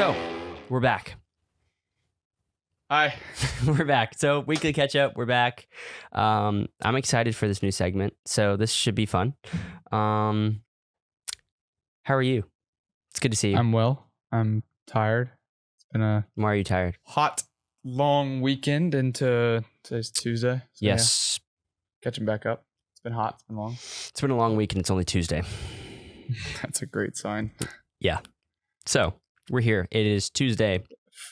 So, we're back. Hi. We're back. So, weekly catch-up, we're back. I'm excited for this new segment, so this should be fun. How are you? It's good to see you. I'm well. I'm tired. It's been a Why are you tired? hot, long weekend into today's Tuesday. So Yes. yeah, catching back up. It's been hot. It's been long. It's been a long week and it's only Tuesday. That's a great sign. Yeah. So, we're here. It is Tuesday.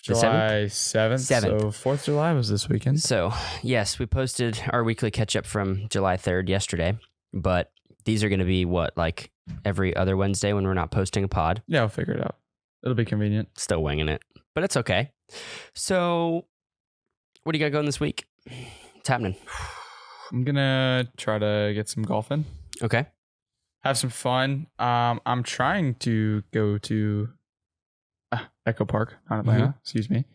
July 7th. 7th. So 4th of July was this weekend. So, yes, we posted our weekly catch-up from July 3rd yesterday, but these are going to be like every other Wednesday when we're not posting a pod. Yeah, I'll figure it out. It'll be convenient. Still winging it, but it's okay. So, what do you got going this week? What's happening? I'm going to try to get some golf in. Okay. Have some fun. I'm trying to go to Echo Park, not Atlanta, excuse me.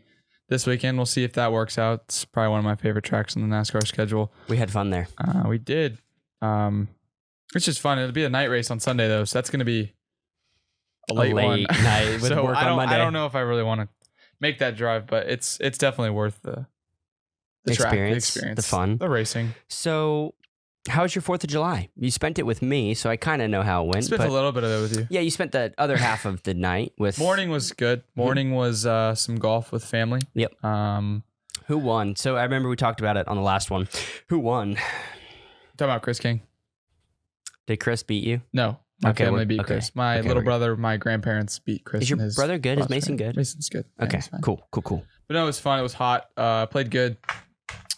This weekend, we'll see if that works out. It's probably one of my favorite tracks on the NASCAR schedule. We had fun there. We did. It's just fun. It'll be a night race on Sunday, though, so that's going to be a late one. night with so work on Monday. I don't know if I really want to make that drive, but it's definitely worth the experience, the fun, the racing. So, how was your 4th of July? You spent it with me, so I kind of know how it went. I spent a little bit of it with you. Yeah, you spent the other half of the night with... Morning was good. Morning was some golf with family. Yep. Who won? So I remember we talked about it on the last one. Who won? Talking about Chris King. Did Chris beat you? No. My family beat Chris. My little brother, my grandparents beat Chris. Is your brother good? Is Mason good? Mason's good. Okay, cool. But no, it was fun. It was hot. Played good.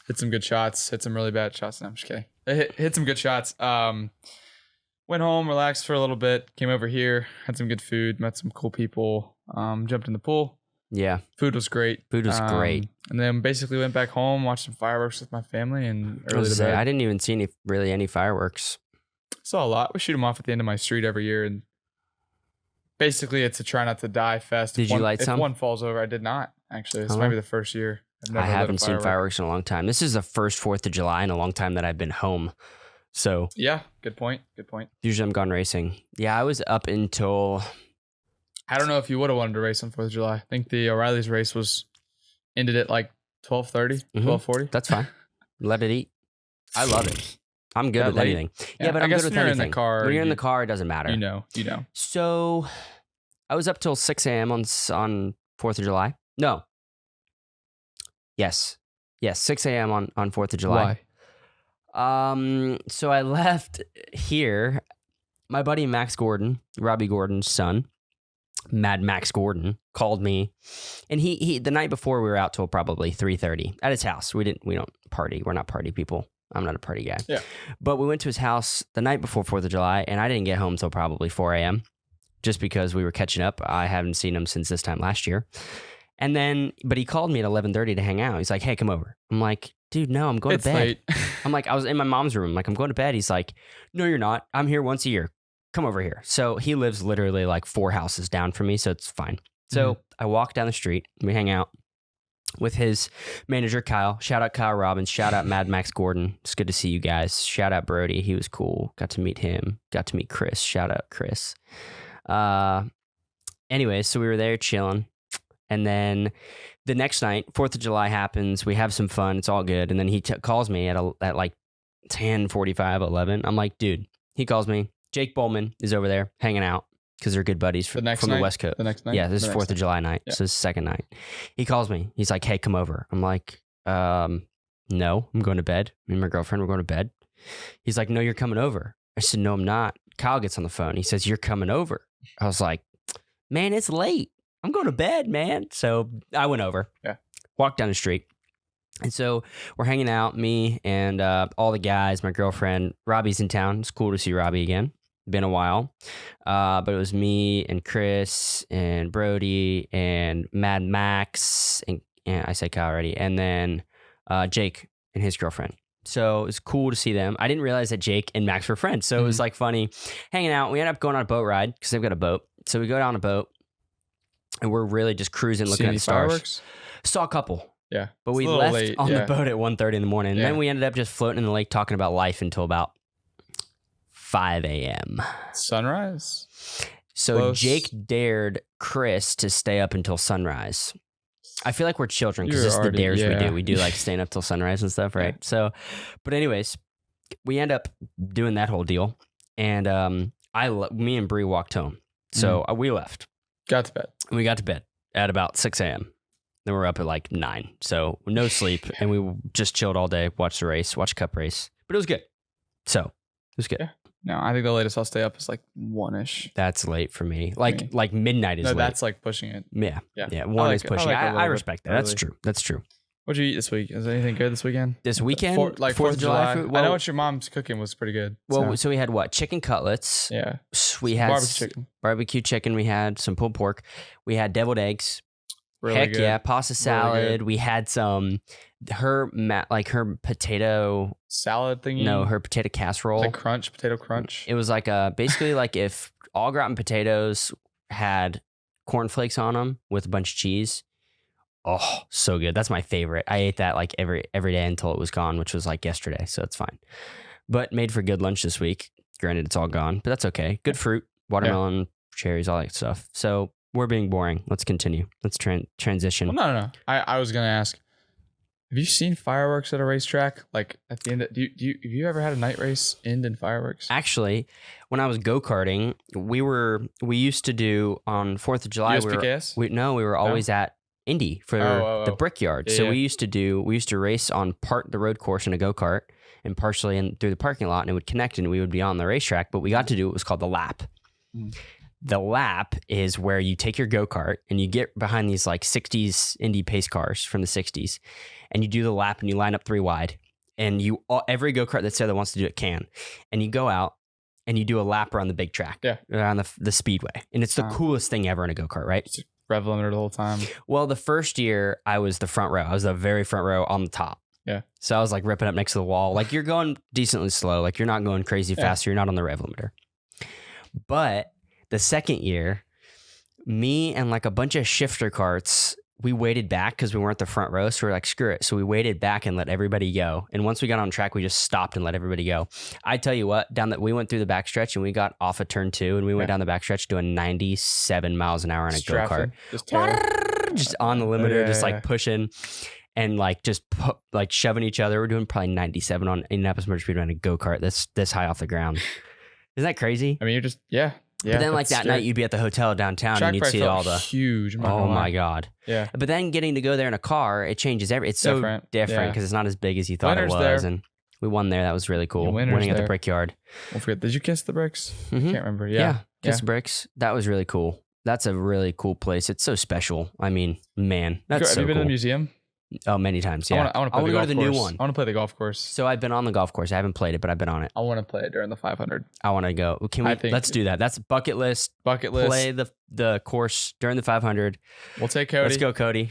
Hit some good shots. Hit some really bad shots. No, I'm just kidding. Hit some good shots. Went home, relaxed for a little bit. Came over here, had some good food, met some cool people. Jumped in the pool. Yeah. Food was great. Great. And then basically went back home, watched some fireworks with my family, and early to bed. I didn't even see any fireworks. Saw a lot. We shoot them off at the end of my street every year, and basically it's a try not to die fest. Did you light some? If one falls over, I did not. Actually, this might be the first year. I haven't seen fireworks in a long time. This is the first 4th of July in a long time that I've been home. So yeah, good point. Usually I'm gone racing. Yeah, I was up until... I don't know if you would have wanted to race on 4th of July. I think the O'Reilly's race ended at like 12:30, 12:40. That's fine. Let it eat. I love it. I'm good with anything. Yeah, but I'm good with anything. When you're in the car, it doesn't matter. You know. So I was up till 6 a.m. on 4th of July. No. Yes, 6 a.m. on 4th of July. Why? So I left here. My buddy Max Gordon, Robbie Gordon's son, Mad Max Gordon, called me, and he the night before we were out till probably 3:30 at his house. We don't party. We're not party people. I'm not a party guy. Yeah. But we went to his house the night before 4th of July, and I didn't get home till probably 4 a.m. just because we were catching up. I haven't seen him since this time last year. And then, but he called me at 11:30 to hang out. He's like, "Hey, come over." I'm like, "Dude, no, I'm going to bed." Late. I'm like, I was in my mom's room. I'm like, I'm going to bed. He's like, "No, you're not. I'm here once a year. Come over here." So he lives literally like 4 houses down from me, so it's fine. So I walk down the street. We hang out with his manager, Kyle. Shout out Kyle Robbins. Shout out Mad Max Gordon. It's good to see you guys. Shout out Brody. He was cool. Got to meet him. Got to meet Chris. Shout out Chris. Anyway, so we were there chilling. And then the next night, 4th of July happens. We have some fun. It's all good. And then he calls me at like 10:45, 11. I'm like, dude, he calls me. Jake Bowman is over there hanging out because they're good buddies from the West Coast. The next night? Yeah, this is 4th of July night. Yeah. So this is the second night. He calls me. He's like, "Hey, come over." I'm like, no, I'm going to bed. Me and my girlfriend, we're going to bed. He's like, "No, you're coming over." I said, "No, I'm not." Kyle gets on the phone. He says, "You're coming over." I was like, "Man, it's late. I'm going to bed, man." So I went over, walked down the street. And so we're hanging out, me and all the guys, my girlfriend. Robbie's in town. It's cool to see Robbie again. Been a while. But it was me and Chris and Brody and Mad Max. And I said Kyle already. And then Jake and his girlfriend. So it was cool to see them. I didn't realize that Jake and Max were friends. So it was like funny hanging out. We ended up going on a boat ride because they've got a boat. So we go down a boat. And we're really just cruising, looking at the stars. Fireworks? Saw a couple. Yeah. But we left on the boat at 1:30 in the morning. And then we ended up just floating in the lake talking about life until about 5 a.m. Sunrise? So Close. Jake dared Chris to stay up until sunrise. I feel like we're children because You're this is the already- dares we yeah. do. We do like staying up till sunrise and stuff, right? So, but anyways, we end up doing that whole deal, and me and Bree walked home. So we left. Got to bed. We got to bed at about 6 a.m. Then we're up at like 9. So no sleep, and we just chilled all day, watched the race, watched Cup race, but it was good. So it was good. Yeah. No, I think the latest I'll stay up is like 1-ish. That's late for me. Like midnight is No, late. that's like pushing it. Yeah. One is pushing. I respect that. That's early. true. That's true. What'd you eat this week? Is there anything good this weekend? This weekend, Fourth of July food? Well, I know what your mom's cooking was pretty good. So we had what? Chicken cutlets. Yeah. We had barbecue chicken. We had some pulled pork. We had deviled eggs. Really Heck good. yeah, pasta salad. Really We had some her potato salad thingy. No, her potato casserole. Like potato crunch. It was like basically like if all gratin potatoes had cornflakes on them with a bunch of cheese. Oh, so good. That's my favorite. I ate that like every day until it was gone, which was like yesterday, so it's fine. But made for good lunch this week. Granted, it's all gone, but that's okay. Good fruit, watermelon, cherries, all that stuff. So we're being boring. Let's continue. Let's transition. Well, no. I was gonna ask. Have you seen fireworks at a racetrack? Like at the end, have you ever had a night race end in fireworks? Actually, when I was go-karting, we used to do on 4th of July. USPKS? We were always at Indy for the Brickyard. So we used to race on part the road course in a go-kart and partially in through the parking lot, and it would connect and we would be on the racetrack, but we got to do what was called the lap. The lap is where you take your go-kart and you get behind these like 60s Indy pace cars from the 60s, and you do the lap and you line up 3 wide, and every go-kart that's there that wants to do it can, and you go out and you do a lap around the big track, around the speedway, and it's the coolest thing ever in a go-kart, right? It's rev limiter the whole time. Well, the first year I was the front row. I was the very front row on the top. Yeah. So I was like ripping up next to the wall. Like you're going decently slow. Like you're not going crazy fast. So you're not on the rev limiter. But the second year, me and like a bunch of shifter carts, we waited back because we weren't the front row. So we're like, screw it. So we waited back and let everybody go. And once we got on track, we just stopped and let everybody go. I tell you what, we went through the backstretch and we got off of turn 2 and we went down the backstretch doing 97 miles an hour in a go-kart. Just on the limiter, just like pushing and like just like shoving each other. We're doing probably 97 on Indianapolis Motor Speedway on a go-kart that's this high off the ground. Isn't that crazy? I mean, you're just, yeah. But then like that night you'd be at the hotel downtown and you'd see all the huge. Oh my God. Yeah. But then getting to go there in a car, it changes it's so different because it's not as big as you thought it was. There. And we won there. That was really cool. Winning at the Brickyard. Don't forget, did you kiss the bricks? I can't remember. Yeah. Kiss the bricks. That was really cool. That's a really cool place. It's so special. I mean, man, that's so cool. Have you been to the museum? Oh, many times. Yeah. I want to go to the new one. I want to play the golf course. So I've been on the golf course. I haven't played it, but I've been on it. I want to play it during the 500. I want to go. Let's do that. That's bucket list. Play the course during the 500. We'll take Cody. Let's go, Cody.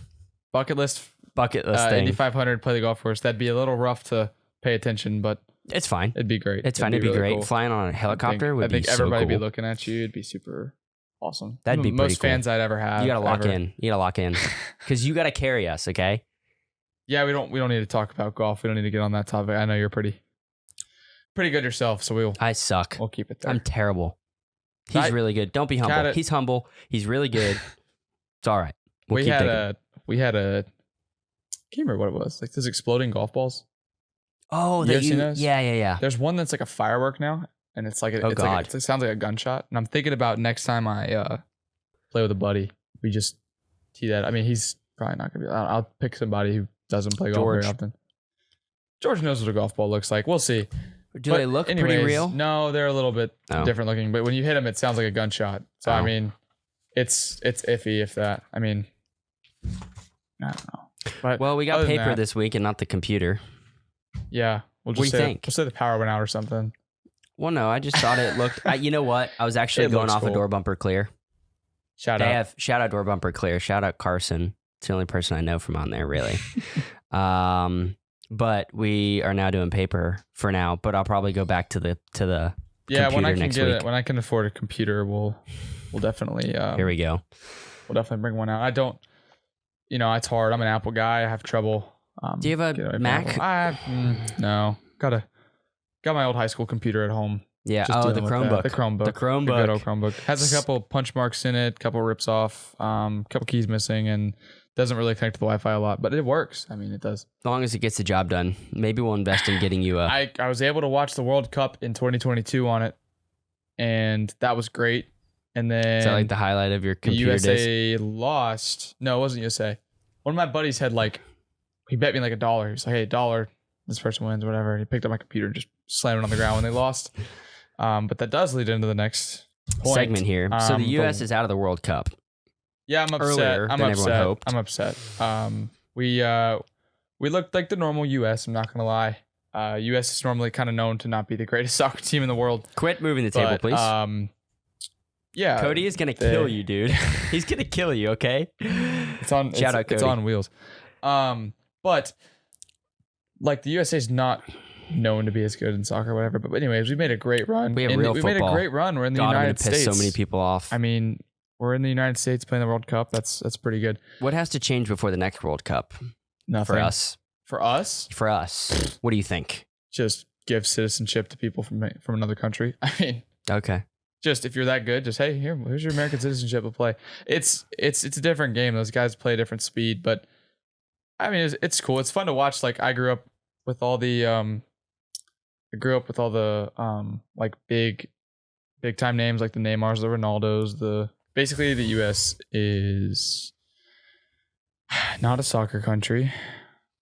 Bucket list thing. Indy 500. Play the golf course. That'd be a little rough to pay attention, but it's fine. It'd be great. It'd be really great. Cool. Flying on a helicopter would be so cool. I think everybody would be looking at you. It'd be super awesome. That'd be most cool. fans I'd ever have. You gotta lock in. You gotta lock in because you gotta carry us. Okay. Yeah, we don't need to talk about golf. We don't need to get on that topic. I know you're pretty good yourself, so I suck. We'll keep it there. I'm terrible. He's really good. Don't be humble. He's humble. He's really good. It's all right. We had a I can't remember what it was. Like those exploding golf balls. Oh, you ever seen those? Yeah. There's one that's like a firework now, and it's like it sounds like a gunshot. And I'm thinking about next time I play with a buddy, we just tee that. I mean, he's probably not gonna be. I'll pick somebody who doesn't play golf very often. George knows what a golf ball looks like. We'll see. They look pretty real? No, they're a little bit different looking. But when you hit them, it sounds like a gunshot. So I mean, it's iffy if that. I mean, I don't know. But we got paper this week and not the computer. Yeah, what do you think? We'll say the power went out or something. Well, no, I just thought it looked. You know what? I was actually going off a door bumper clear. Shout out door bumper clear. Shout out Carson. It's the only person I know from on there, really. But we are now doing paper for now. But I'll probably go back to the computer when I can next week. when I can afford a computer, we'll definitely. Here we go. We'll definitely bring one out. I don't. It's hard. I'm an Apple guy. I have trouble. Do you have a Mac? No. Got my old high school computer at home. Yeah. Just Oh, the dealing with that. Chromebook. The Chromebook. The Chromebook. The good old Chromebook. Has a couple punch marks in it, couple rips off, couple keys missing, and doesn't really connect to the Wi-Fi a lot, but it works. I mean, it does. As long as it gets the job done. Maybe we'll invest in getting you a... I was able to watch the World Cup in 2022 on it, and that was great. And then... Is that like the highlight of your the computer USA days? lost. No, it wasn't USA. One of my buddies had like... He bet me like $1. He was like, hey, $1. This person wins, whatever. He picked up my computer and just slammed it on the ground when they lost. But that does lead into the next point. Segment here. So the U.S. is out of the World Cup. Yeah, I'm upset. Earlier than everyone hoped. I'm upset. We looked like the normal U.S. I'm not gonna lie. U.S. is normally kind of known to not be the greatest soccer team in the world. Quit moving the table, please. Yeah, Cody is gonna kill you, dude. He's gonna kill you. Okay. It's on. Shout out, Cody. It's on wheels. But like the USA is not known to be as good in soccer, or whatever. But anyways, we made a great run. We have and real we football. made a great run. We're in the God, I'm United gonna piss States. so many people off. I mean, we're in the United States playing the World Cup. That's pretty good. What has to change before the next World Cup? Nothing For us. For us, For us. What do you think? just give citizenship to people from another country. I mean, Okay. just if you're that good, just hey, here's your American citizenship to play. It's a different game. Those guys play a different speed, but I mean, it's cool. It's fun to watch. Like I grew up with all the like big time names like the Neymars, the Ronaldos. Basically the US is not a soccer country.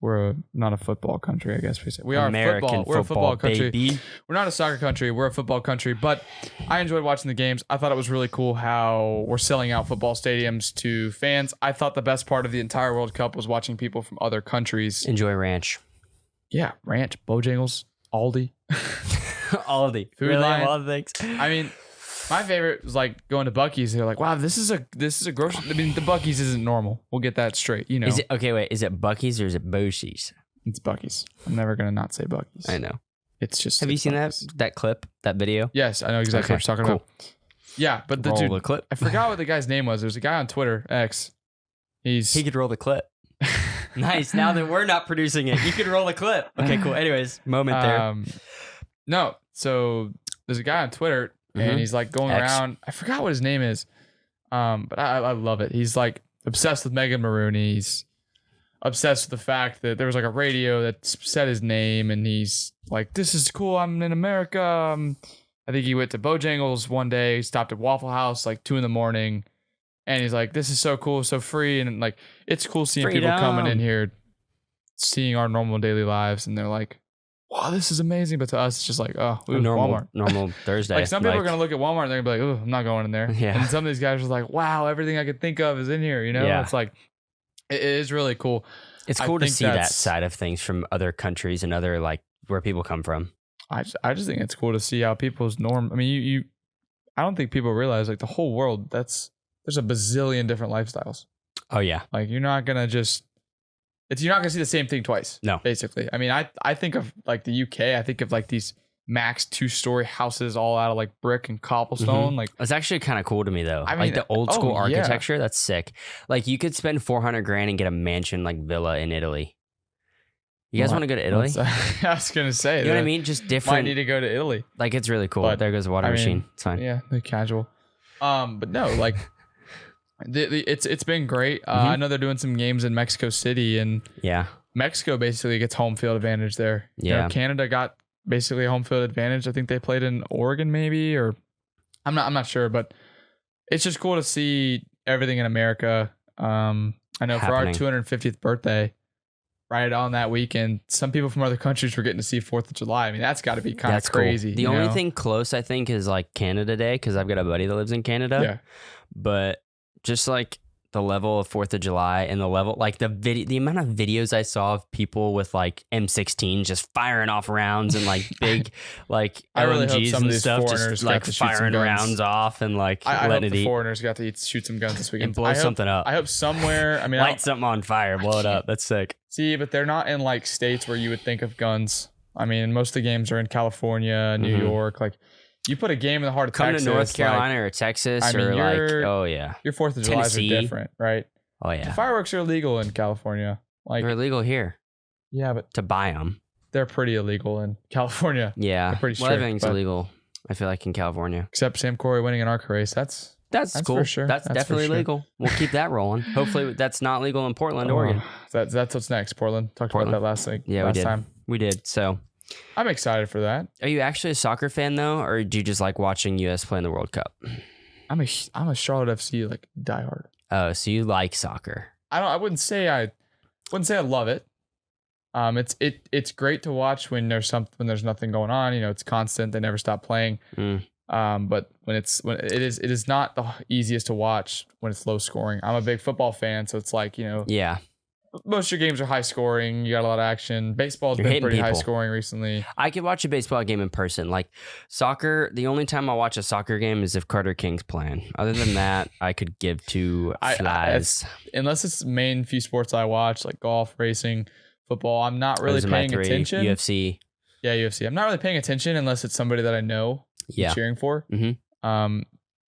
We're not a football country, I guess we say. We are American football. We're a football country. baby. We're not a soccer country. We're a football country. But I enjoyed watching the games. I thought it was really cool how we're selling out football stadiums to fans. I thought the best part of the entire World Cup was watching people from other countries. Enjoy ranch. Yeah, Ranch, Bojangles, Aldi. All of the Food really, Lion. all the things. I mean, my favorite was like going to Buc-ee's. They're like, wow, this is a grocery. I mean, the Buc-ee's isn't normal. We'll get that straight. You know, Is it okay? Wait, is it Buc-ee's or is it Boshi's? it's Buc-ee's. I'm never gonna not say Buc-ee's. I know. It's just. Have you it's seen Buc-ee's. that clip, that video? Yes, I know exactly what you're talking about. Yeah, but the Roll dude, the clip. I forgot what the guy's name was. There's a guy on Twitter, X. He could roll the clip. Nice. Now that we're not producing it, you could roll the clip. Okay, cool. Anyways, moment there. No, so there's a guy on Twitter and he's like going X. around. I forgot what his name is, but I love it. He's like obsessed with Megan Maroney. He's obsessed with the fact that there was like a radio that said his name, and he's like, "This is cool. I'm in America." I think he went to Bojangles one day. He stopped at Waffle House like 2 a.m. And he's like, "This is so cool, so free," and like it's cool seeing people coming in here, seeing our normal daily lives, and they're like, "Wow, this is amazing." But to us, it's just like, "Oh, ooh, Walmart." Normal Thursday. Like some people are gonna look at Walmart and they're gonna be like, "Oh, I'm not going in there." Yeah. And some of these guys are like, "Wow, everything I could think of is in here." You know, Yeah. it's like it is really cool. It's I cool to think see that that's- side of things from other countries and other like where people come from. I just think it's cool to see how people's norm. I mean, you I don't think people realize like the whole world. There's a bazillion different lifestyles. Oh yeah. Like you're not gonna see the same thing twice. No. Basically. I mean, I think of like the UK, I think of like these max 2-story houses all out of like brick and cobblestone. Like It's actually kind of cool to me though. I mean, like the old school oh, yeah. architecture, that's sick. Like you could spend $400,000 and get a mansion like villa in Italy. You guys want to go to Italy? I was gonna say, You know what I mean? Just Might different. need to go to Italy. Like it's really cool. But, There goes the water I mean, machine. It's fine. Yeah, the casual. But no, like it's been great. I know they're doing some games in Mexico City, and Yeah. Mexico basically gets home field advantage there. You know, Yeah. Canada got basically home field advantage. I think they played in Oregon maybe, or I'm not sure, but it's just cool to see everything in America. I know for our Happening. 250th birthday, right on that weekend, some people from other countries were getting to see 4th of July. I mean, that's got to be kind of That's cool. crazy. The you only know? thing close I think is like Canada Day because I've got a buddy that lives in Canada. Yeah. But just like the level of 4th of July and the level, like the amount of videos I saw of people with like M16 just firing off rounds and like big like I really hope LMGs some of and these stuff, foreigners just got like to shoot some firing guns. rounds off and like I hope letting it the eat foreigners got to shoot some guns this weekend. and blow I hope- something up. I hope somewhere. I mean, Light something on fire, blow it up. That's sick. see, but they're not in like states where you would think of guns. I mean, most of the games are in California, New Mhm. York. Like, you put a game in the heart of Come Texas, to North like, Carolina or Texas I mean, or like, you're- oh yeah. your 4th of July are Tennessee. different, right? Oh The yeah. fireworks are illegal in California. Like, They're illegal here yeah, but to buy them. they're pretty illegal in California. Yeah. They're pretty Well, strict, everything's but- illegal. I feel like in California. Except Sam Corey winning an ARCA race. That's cool. for sure. That's definitely legal. We'll keep that rolling. Hopefully that's not legal in Portland, Oregon. That's what's next. Portland. Talked about that last week. Yeah, last time. We did. So I'm excited for that. Are you actually a soccer fan though, or do you just like watching US play in the World Cup? I'm a Charlotte FC like diehard. Oh, so you like soccer? I wouldn't say I love it. It's great to watch when there's nothing going on. You know, it's constant. They never stop playing. But when it is not the easiest to watch when it's low scoring. I'm a big football fan, so it's like, you know, yeah, most of your games are high scoring. You got a lot of action. Baseball's been pretty high scoring recently. I could watch a baseball game in person. Like soccer, the only time I watch a soccer game is if Carter King's playing. Other than that, I could give two flies. Unless it's the main few sports I watch, like golf, racing, football, I'm not really paying attention. UFC. Yeah, UFC. I'm not really paying attention unless it's somebody that I know cheering for.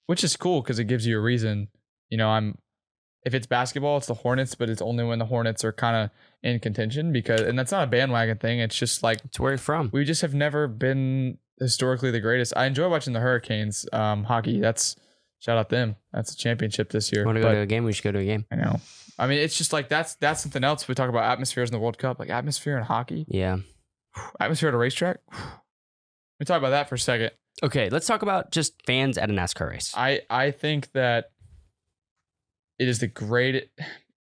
Which is cool because it gives you a reason. You know, if it's basketball, it's the Hornets, but it's only when the Hornets are kind of in contention and that's not a bandwagon thing. It's just like it's where you're from. We just have never been historically the greatest. I enjoy watching the Hurricanes hockey. Shout out them. That's a championship this year. Want to go to a game? We should go to a game. I know. I mean, it's just like that's something else. We talk about atmospheres in the World Cup, like atmosphere in hockey. Yeah. Atmosphere at a racetrack. We talk about that for a second. Okay, let's talk about just fans at a NASCAR race. I think that it is the great.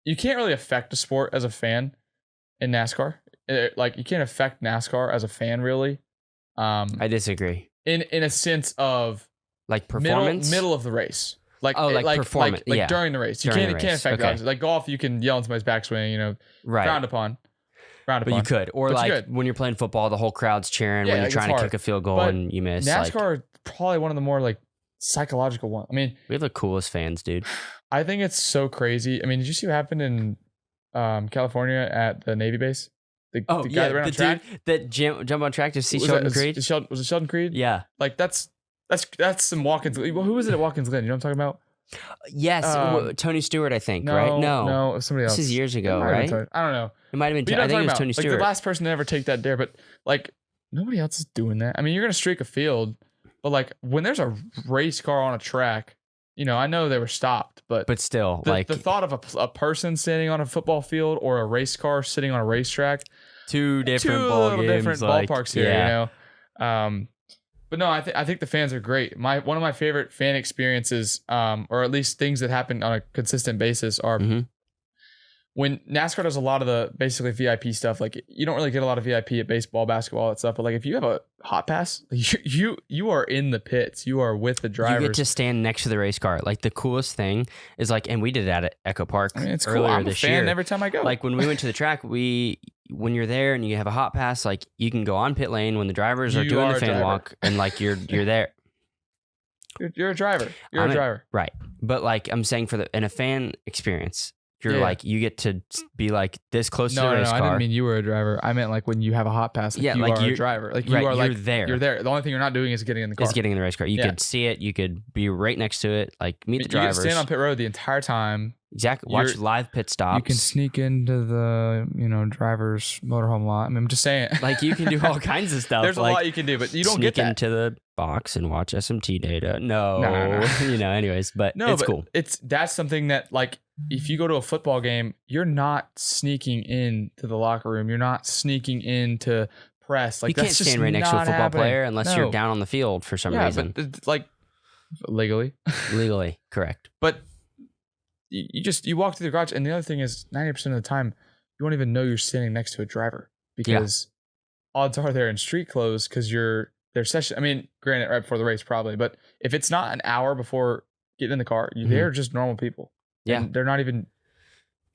You can't really affect a sport as a fan in NASCAR. Like you can't affect NASCAR as a fan, really. I disagree. In a sense of like performance, middle of the race. Like performance, like during the race. You can't affect that. Like golf, you can yell in somebody's backswing. You know, frowned upon. But you could, or like when you're playing football, the whole crowd's cheering when you're trying to kick a field goal and you miss. NASCAR probably one of the more like psychological ones. I mean, we have the coolest fans, dude. I think it's so crazy. I mean, did you see what happened in California at the Navy base? The guy that ran on track? Dude that jump on track to see Sheldon Creed? Was it Sheldon Creed? Yeah. Like that's some Watkins. Who was it at Watkins Glen? You know what I'm talking about? Yes, Tony Stewart, I think, right? No, somebody else. This is years ago, right? I don't know. It might have been. I think it was Tony Stewart. Like the last person to ever take that dare, but like nobody else is doing that. I mean, you're gonna streak a field, but like when there's a race car on a track, you know, I know they were stopped, but still, the thought of a person standing on a football field or a race car sitting on a racetrack, two different ballparks here, you know. But no, I think the fans are great. One of my favorite fan experiences, or at least things that happen on a consistent basis, are when NASCAR does a lot of the basically VIP stuff. Like you don't really get a lot of VIP at baseball, basketball, and stuff. But like if you have a hot pass, you are in the pits. You are with the drivers. You get to stand next to the race car. Like the coolest thing is like, and we did that at Echo Park it's earlier cool. I'm this a fan year. Every time I go, like when we went to the track, when you're there and you have a hot pass, like you can go on pit lane when the drivers are doing the fan walk, and like you're there. You're a driver. You're a driver, right? But like I'm saying, in a fan experience, you're like you get to be like this close to the race car. I didn't mean you were a driver. I meant like when you have a hot pass, you are a driver. Like you are like there. You're there. The only thing you're not doing is getting in the car. It's getting in the race car. You could see it. You could be right next to it. Like meet the drivers. You can stand on pit road the entire time. Exactly. Watch live pit stops. You can sneak into the driver's motorhome lot. I mean, I'm just saying. Like you can do all kinds of stuff. There's a lot you can do, but you don't get that. Sneak into the box and watch SMT data. No. Anyways, but it's cool. That's something that like if you go to a football game, you're not sneaking into the locker room. You're not sneaking into press. Like you can't stand right next to a football player unless you're down on the field for some reason. But like legally, correct. But you walk through the garage, and the other thing is 90% of the time you won't even know you're standing next to a driver because odds are they're in street clothes because their session. I mean, granted, right before the race probably, but if it's not an hour before getting in the car, they're just normal people. Yeah, and they're not even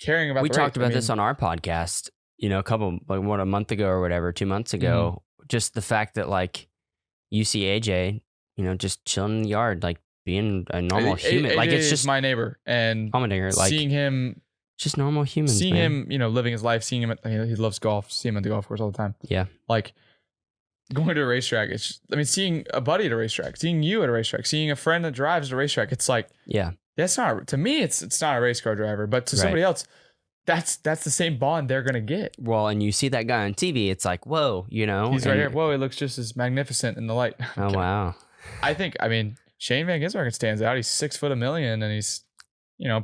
caring about. We talked about this on our podcast. A month ago or whatever, 2 months ago. Just the fact that like you see AJ, just chilling in the yard, like being a normal human. Like it's just my neighbor and Commendinger, like seeing him, just normal humans. Seeing him, living his life. Seeing him, he loves golf. See him at the golf course all the time. Yeah, like going to a racetrack. Seeing a buddy at a racetrack, seeing you at a racetrack, seeing a friend that drives at a racetrack. It's like, that's not to me. It's not a race car driver, but to somebody else, that's the same bond they're gonna get. Well, and you see that guy on TV, it's like, whoa, he's right here. Whoa, he looks just as magnificent in the light. Oh wow. I mean, Shane Van Gisbergen stands out. He's 6'1", and he's,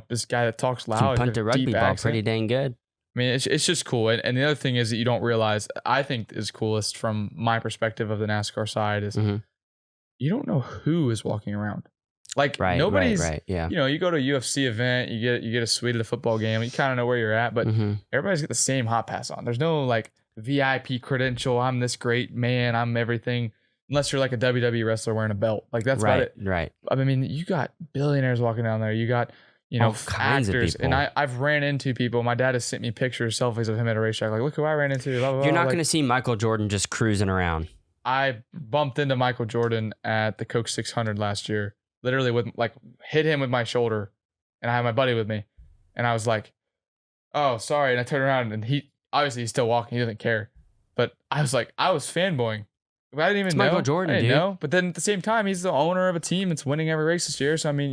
this guy that talks loud. Can punt a rugby ball pretty dang good. I mean, it's just cool. And the other thing is that you don't realize, I think is coolest from my perspective of the NASCAR side is you don't know who is walking around. Like nobody's, right. Yeah. You go to a UFC event, you get a suite at a football game, you kind of know where you're at, but everybody's got the same hot pass on. There's no like VIP credential. I'm this great man. I'm everything. Unless you're like a WWE wrestler wearing a belt. Like that's about it. Right. I mean, you got billionaires walking down there. You got, all kinds actors. of people. And I've ran into people. My dad has sent me pictures, selfies of him at a racetrack. Like, look who I ran into. Blah, blah, blah. You're not going to see Michael Jordan just cruising around. I bumped into Michael Jordan at the Coke 600 last year. Literally hit him with my shoulder. And I had my buddy with me. And I was like, oh, sorry. And I turned around and he's still walking. He doesn't care. But I was fanboying. I didn't even know. Michael Jordan, I didn't dude. know. But then at the same time, he's the owner of a team that's winning every race this year. So I mean,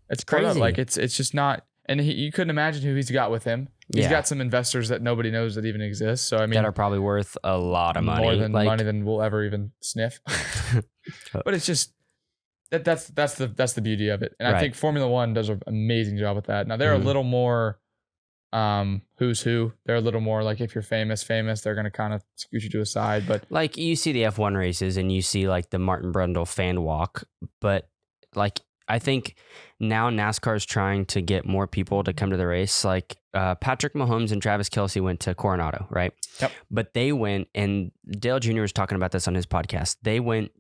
it's crazy. Like it's just not. And you couldn't imagine who he's got with him. He's got some investors that nobody knows that even exist. So I mean, that are probably worth a lot of money, more than money than we'll ever even sniff. But it's just that's the beauty of it. And I think Formula One does an amazing job with that. Now they're a little more. Who's who. They're a little more like if you're famous, they're going to kind of scoot you to a side. But like you see the F1 races and you see like the Martin Brundle fan walk. But like I think now NASCAR is trying to get more people to come to the race. Like Patrick Mahomes and Travis Kelce went to Coronado, right? Yep. But they went, and Dale Jr. was talking about this on his podcast. They went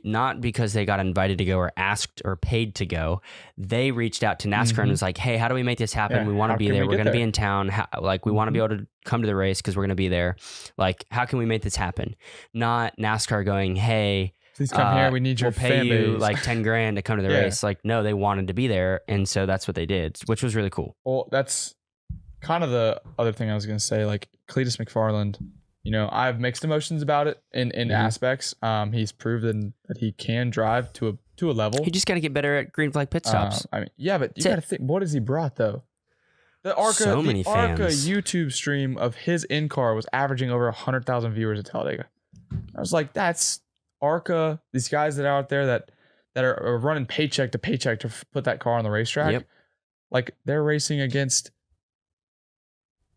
not because they got invited to go or asked or paid to go. They reached out to NASCAR and was like, hey, how do we make this happen? Yeah, we want to be there. We're going to be in town. We want to be able to come to the race because we're going to be there. Like, how can we make this happen? Not NASCAR going, hey, please come here. We need your pay fan you base. like $10,000 to come to the race. Like, no, they wanted to be there. And so that's what they did, which was really cool. Well, that's kind of the other thing I was going to say. Like Cletus McFarland, I have mixed emotions about it in aspects. He's proven that he can drive to a level. You just got to get better at green flag pit stops. I mean, yeah, but you got to think, what has he brought though? The ARCA YouTube stream of his in-car was averaging over 100,000 viewers at Talladega. I was like, that's ARCA, these guys that are out there that are running paycheck to paycheck to put that car on the racetrack. Yep. Like they're racing against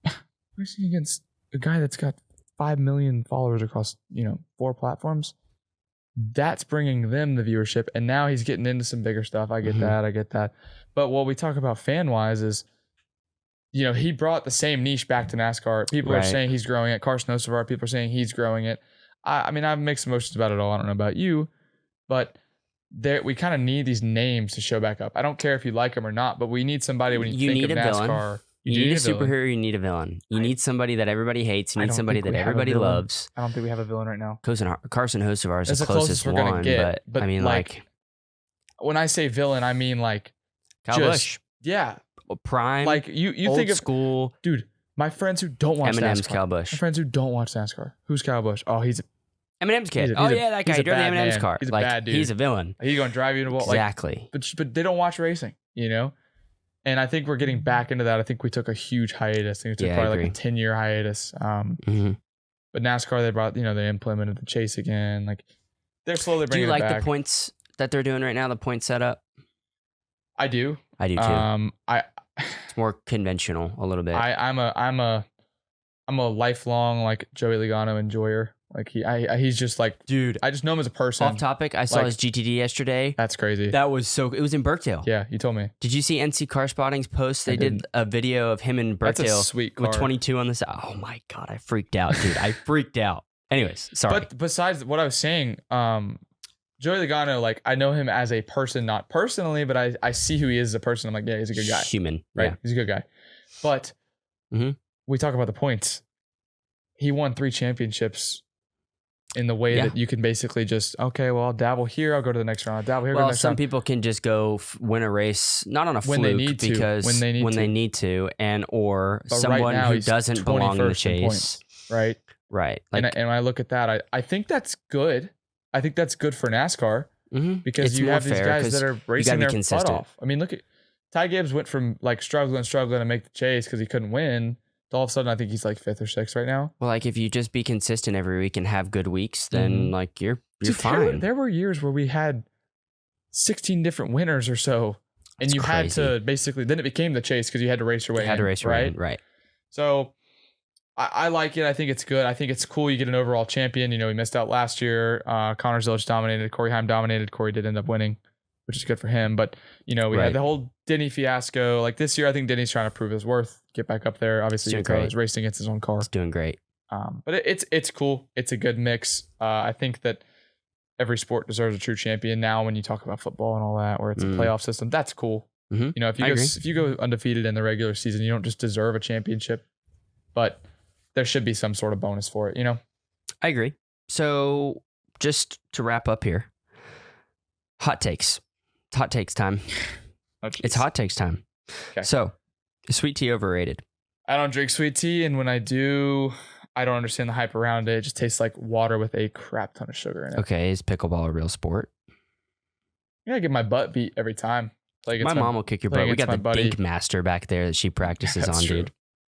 a guy that's got 5 million followers across 4 platforms. That's bringing them the viewership, and now he's getting into some bigger stuff. I get that. But what we talk about fan wise is, he brought the same niche back to NASCAR. People are saying he's growing it. Carson Hocevar, people are saying he's growing it. I mean, I have mixed emotions about it all. I don't know about you, but we kind of need these names to show back up. I don't care if you like them or not, but we need somebody when you think of NASCAR. Villain. You need a superhero. You need a villain. You need somebody that everybody hates. You need somebody that everybody loves. I don't think we have a villain right now. Carson Hocevar is the closest one, gonna get, but I mean, like when I say villain, I mean like Kyle Busch. Yeah, prime. Like you old think of school, dude. My friends who don't watch Eminem's NASCAR. Kyle Busch. My friends who don't watch NASCAR. Who's Kyle Busch? Oh, he's Eminem's kid. That guy. He drove the Eminem's car. He's a like, bad dude. He's a villain. He's gonna drive you to wall. Exactly. But they don't watch racing. And I think we're getting back into that. I think we took a huge hiatus. I think we took probably like a 10-year hiatus. But NASCAR, they brought, they implemented the chase again. Like they're slowly bringing it back. Do you like the points that they're doing right now? The point setup. I do. I do too. It's more conventional a little bit. I'm a lifelong like Joey Logano enjoyer. Like he's just like, dude, I just know him as a person. Off topic, I saw his GTD yesterday. That's crazy. That was it was in Burkdale. Yeah, you told me. Did you see NC Car Spotting's post? They did a video of him in Burkdale. That's a sweet car. With 22 on the side. Oh my God, I freaked out, dude. I freaked out. Anyways, sorry. But besides what I was saying, Joey Logano, like I know him as a person, not personally, but I see who he is as a person. I'm like, yeah, he's a good guy. Human. Right? Yeah. He's a good guy. But we talk about the points. He won 3 championships in the way that you can basically just, okay, well, I'll dabble here. I'll go to the next round. I'll dabble here. Well, some people can just go win a race, not on a fluke, because when they need to, and or but someone right now, who doesn't belong in the chase. Points, right. Right. Like, and when I look at that, I think that's good. I think that's good for NASCAR because it's you have these guys that are racing their butt off. I mean, look at Ty Gibbs went from like struggling to make the chase because he couldn't win. All of a sudden, I think he's like 5th or 6th right now. Well, like if you just be consistent every week and have good weeks, then like you're you're fine. There were years where we had 16 different winners or so. And you had to basically, then it became the chase because you had to race your way in. You had to race your way in, right. So I like it. I think it's good. I think it's cool you get an overall champion. We missed out last year. Connor Zilic dominated. Corey Heim dominated. Corey did end up winning, which is good for him. But, we had the whole Denny fiasco. Like this year, I think Denny's trying to prove his worth, get back up there. Obviously, he's racing against his own car. He's doing great. But it's cool. It's a good mix. I think that every sport deserves a true champion now when you talk about football and all that, where it's a playoff system. That's cool. Mm-hmm. If you go undefeated in the regular season, you don't just deserve a championship, but there should be some sort of bonus for it, I agree. So just to wrap up here, hot takes. It's hot takes time. It's hot takes time. Okay. So is sweet tea overrated? I don't drink sweet tea. And when I do, I don't understand the hype around it. It just tastes like water with a crap ton of sugar in it. Okay. Is pickleball a real sport? Yeah, I get my butt beat every time. My mom will kick your butt. We got the Dink Master back there that she practices on, true. dude.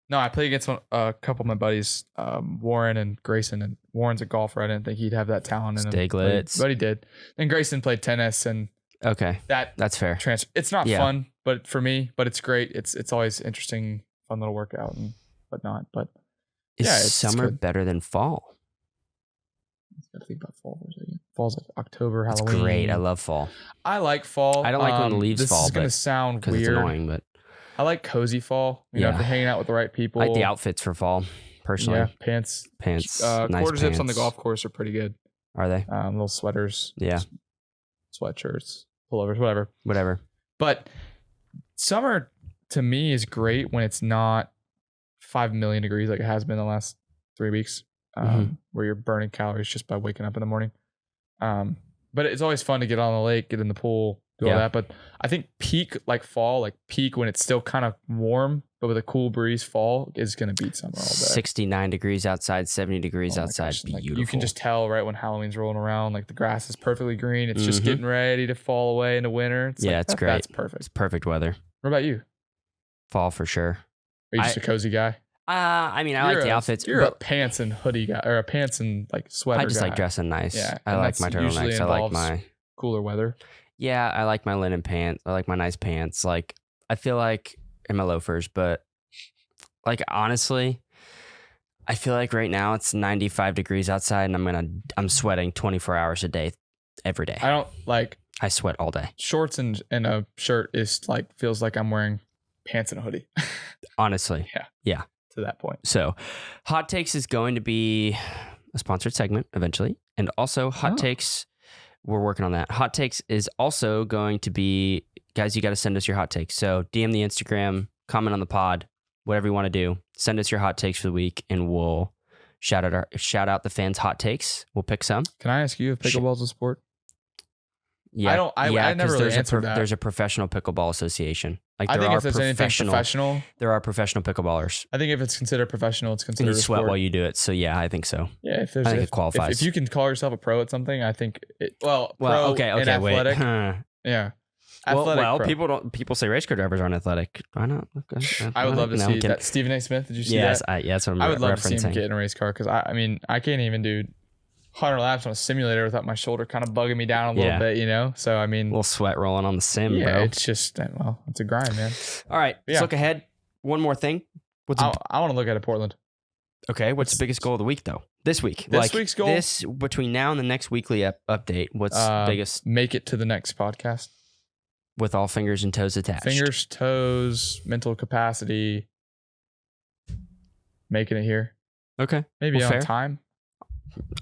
No, I play against a couple of my buddies, Warren and Grayson. And Warren's a golfer. I didn't think he'd have that talent in him. Stiglitz. But he did. And Grayson played tennis. And okay, that's fair. It's not fun, but for me, but it's great. It's always interesting, fun little workout and whatnot. But is summer better than fall? I gotta think about fall for a second. Fall's like October, Halloween. It's great. I love fall. I like fall. I don't like when the leaves fall. This is gonna sound weird. It's annoying, but I like cozy fall. If you're hanging out with the right people. I like the outfits for fall, personally. Yeah, pants. Nice quarter zips pants. on the golf course are pretty good. Are they? Little sweaters. Yeah. Sweatshirts, pullovers, whatever. But summer to me is great when it's not 5 million degrees like it has been the last 3 weeks, where you're burning calories just by waking up in the morning. But it's always fun to get on the lake, get in the pool, do all that. But I think peak like fall, like peak when it's still kind of warm, but with a cool breeze, fall is going to beat summer all day. 69 degrees outside, 70 degrees outside. Gosh, beautiful. Like you can just tell right when Halloween's rolling around, like the grass is perfectly green. It's just getting ready to fall away into winter. It's great. That's perfect. It's perfect weather. What about you? Fall for sure. Are you just a cozy guy? I mean, I like the outfits. You're a pants and hoodie guy, or a pants and like sweater guy. I just like dressing nice. Yeah, I like my turtlenecks. I like my cooler weather. Yeah, I like my linen pants. I like my nice pants. Like I feel like and my loafers, but like honestly, I feel like right now it's 95 degrees outside, and I'm sweating 24 hours a day, every day. I sweat all day. Shorts and a shirt is like feels like I'm wearing pants and a hoodie. Honestly, yeah. To that point. So hot takes is going to be a sponsored segment eventually. And also hot takes, we're working on that. Hot takes is also going to be, guys, you got to send us your hot takes. So DM the Instagram, comment on the pod, whatever you want to do. Send us your hot takes for the week and we'll shout out the fans' hot takes. We'll pick some. Can I ask you if pickleball's a sport? Yeah, I never really answered that. There's a professional pickleball association. Like I think if there's anything professional, there are professional pickleballers. I think if it's considered professional, it's considered. And you a sweat sport. while you do it. So yeah, I think so. Yeah, I think it qualifies. If you can call yourself a pro at something, I think. Okay, athletic, wait. Yeah. Well, people say race car drivers aren't athletic. Why not? Okay. I would love to see that. Stephen A. Smith. Did you see that? That's what I'm referencing. I would love to see him get in a race car because I mean I can't even do 100 laps on a simulator without my shoulder kind of bugging me down a little bit, So I mean, a little sweat rolling on the sim, bro. It's just it's a grind, man. All right, let's look ahead. One more thing. I want to look at Portland. Okay, what's the biggest goal of the week though? This week, week's goal. Between now and the next weekly update. What's biggest? Make it to the next podcast with all fingers and toes attached. Fingers, toes, mental capacity. Making it here. Okay, maybe on time.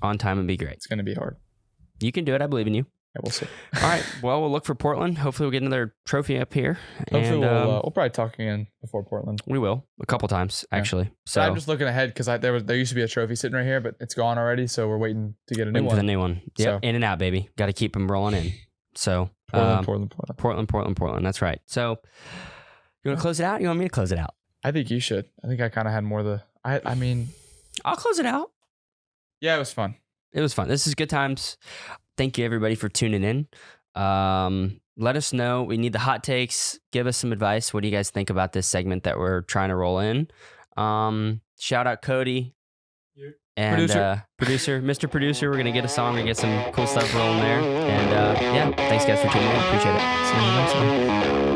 On time would be great. It's going to be hard. You can do it. I believe in you. Yeah, we'll see. All right. Well, we'll look for Portland. Hopefully, we'll get another trophy up here. Hopefully, we'll probably talk again before Portland. We will a couple times actually. So but I'm just looking ahead because there used to be a trophy sitting right here, but it's gone already. So we're waiting to get a new one. For the new one. Yeah, in and out, baby. Got to keep them rolling in. So Portland. That's right. So you want to close it out? You want me to close it out? I think you should. I think I kind of had more of the. I mean, I'll close it out. Yeah, it was fun. This is good times. Thank you, everybody, for tuning in. Let us know. We need the hot takes. Give us some advice. What do you guys think about this segment that we're trying to roll in? Shout out Cody And producer, Mr. Producer, we're gonna get a song and get some cool stuff rolling there. And yeah, thanks guys for tuning in. Appreciate it. See you next one.